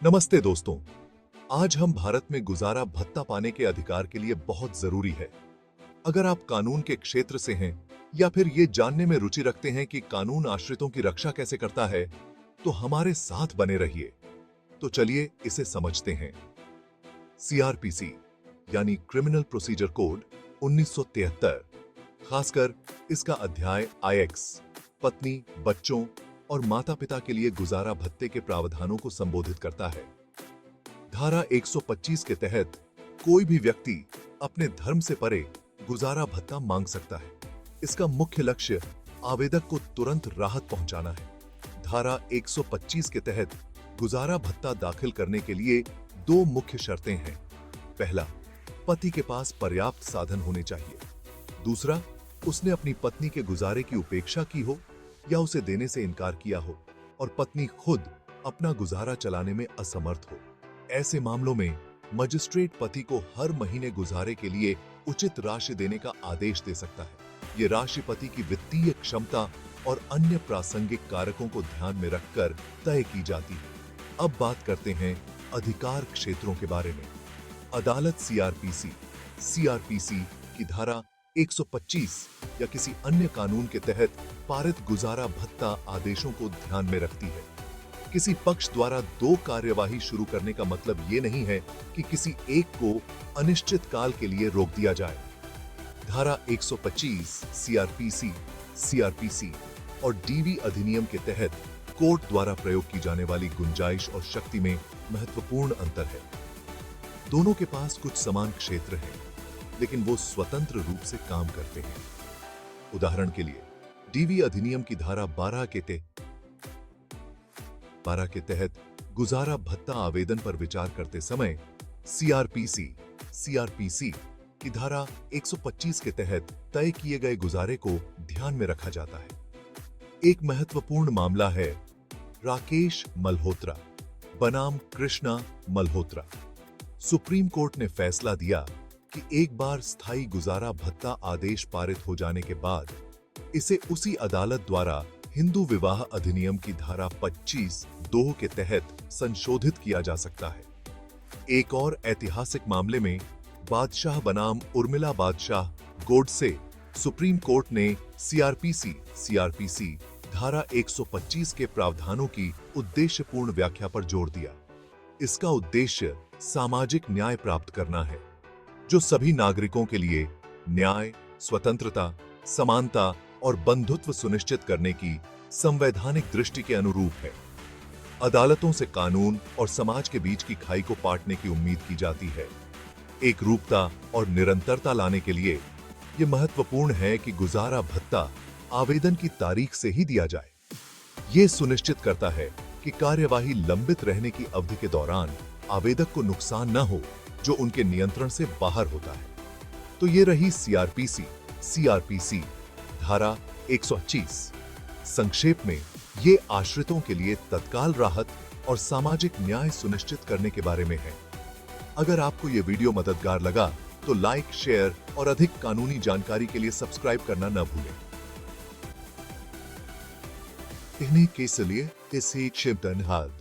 नमस्ते दोस्तों। आज हम भारत में गुजारा भत्ता पाने के अधिकार के लिए बहुत जरूरी है। अगर आप कानून के क्षेत्र से हैं या फिर ये जानने में रुचि रखते हैं कि कानून आश्रितों की रक्षा कैसे करता है, तो हमारे साथ बने रहिए। तो चलिए इसे समझते हैं। सीआरपीसी यानी क्रिमिनल प्रोसीजर कोड 1973, खासकर इसका अध्याय आईएक्स पत्नी, बच्चों और माता-पिता के लिए गुजारा भत्ते के प्रावधानों को संबोधित करता है। धारा 125 के तहत कोई भी व्यक्ति अपने धर्म से परे गुजारा भत्ता मांग सकता है। इसका मुख्य लक्ष्य आवेदक को तुरंत राहत पहुंचाना है। धारा 125 के तहत गुजारा भत्ता दाखिल करने के लिए दो मुख्य शर्तें हैं। पहला, पति के पास पर्याप्त साधन होने चाहिए। दूसरा, उसने अपनी पत्नी के गुजारे की उपेक्षा की हो या उसे देने से इनकार किया हो और पत्नी खुद अपना गुजारा चलाने में असमर्थ हो। ऐसे मामलों में मजिस्ट्रेट पति को हर महीने गुजारे के लिए उचित राशि देने का आदेश दे सकता है। ये राशि पति की वित्तीय क्षमता और अन्य प्रासंगिक कारकों को ध्यान में रखकर तय की जाती है। अब बात करते हैं अधिकार क्षेत्रों के बारे में। अदालत सीआरपीसी की धारा 125 या किसी अन्य कानून के तहत पारित गुजारा भत्ता आदेशों को ध्यान में रखती है। किसी पक्ष द्वारा दो कार्यवाही शुरू करने का मतलब ये नहीं है कि किसी एक को अनिश्चित काल के लिए रोक दिया जाए। धारा 125 सीआरपीसी और डीवी अधिनियम के तहत कोर्ट द्वारा प्रयोग की जाने वाली गुंजाइश और शक्ति में महत्वपूर्ण अंतर है। दोनों के पास कुछ समान क्षेत्र हैं, लेकिन वो स्वतंत्र रूप से काम करते हैं। उदाहरण के लिए, डीवी अधिनियम की धारा 12 के तहत गुजारा भत्ता आवेदन पर विचार करते समय सीआरपीसी की धारा 125 के तहत तय किए गए गुजारे को ध्यान में रखा जाता है। एक महत्वपूर्ण मामला है राकेश मल्होत्रा बनाम कृष्णा मल्होत्रा। सुप्रीम कोर्ट ने फैसला दिया कि एक बार स्थायी गुजारा भत्ता आदेश पारित हो जाने के बाद इसे उसी अदालत द्वारा हिंदू विवाह अधिनियम की धारा 25(2) के तहत संशोधित किया जा सकता है। एक और ऐतिहासिक मामले में बादशाह बनाम उर्मिला बादशाह गोडसे, सुप्रीम कोर्ट ने सीआरपीसी धारा 125 के प्रावधानों की उद्देश्यपूर्ण व्याख्या पर जोर दिया। इसका उद्देश्य सामाजिक न्याय प्राप्त करना है, जो सभी नागरिकों के लिए न्याय, स्वतंत्रता, समानता और बंधुत्व सुनिश्चित करने की संवैधानिक दृष्टि के अनुरूप है। अदालतों से कानून और समाज के बीच की खाई को पाटने की उम्मीद की जाती है। एक रूपता और निरंतरता लाने के लिए यह महत्वपूर्ण है कि गुजारा भत्ता आवेदन की तारीख से ही दिया जाए। यह सुनिश्चित करता है कि कार्यवाही लंबित रहने की अवधि के दौरान आवेदक को नुकसान न हो जो उनके नियंत्रण से बाहर होता है। तो ये रही सीआरपीसी धारा 125। संक्षेप में, ये आश्रितों के लिए तत्काल राहत और सामाजिक न्याय सुनिश्चित करने के बारे में है। अगर आपको ये वीडियो मददगार लगा तो लाइक, शेयर और अधिक कानूनी जानकारी के लिए सब्सक्राइब करना न भूलें। इन्हीं के लिए इसे चिंतन हाल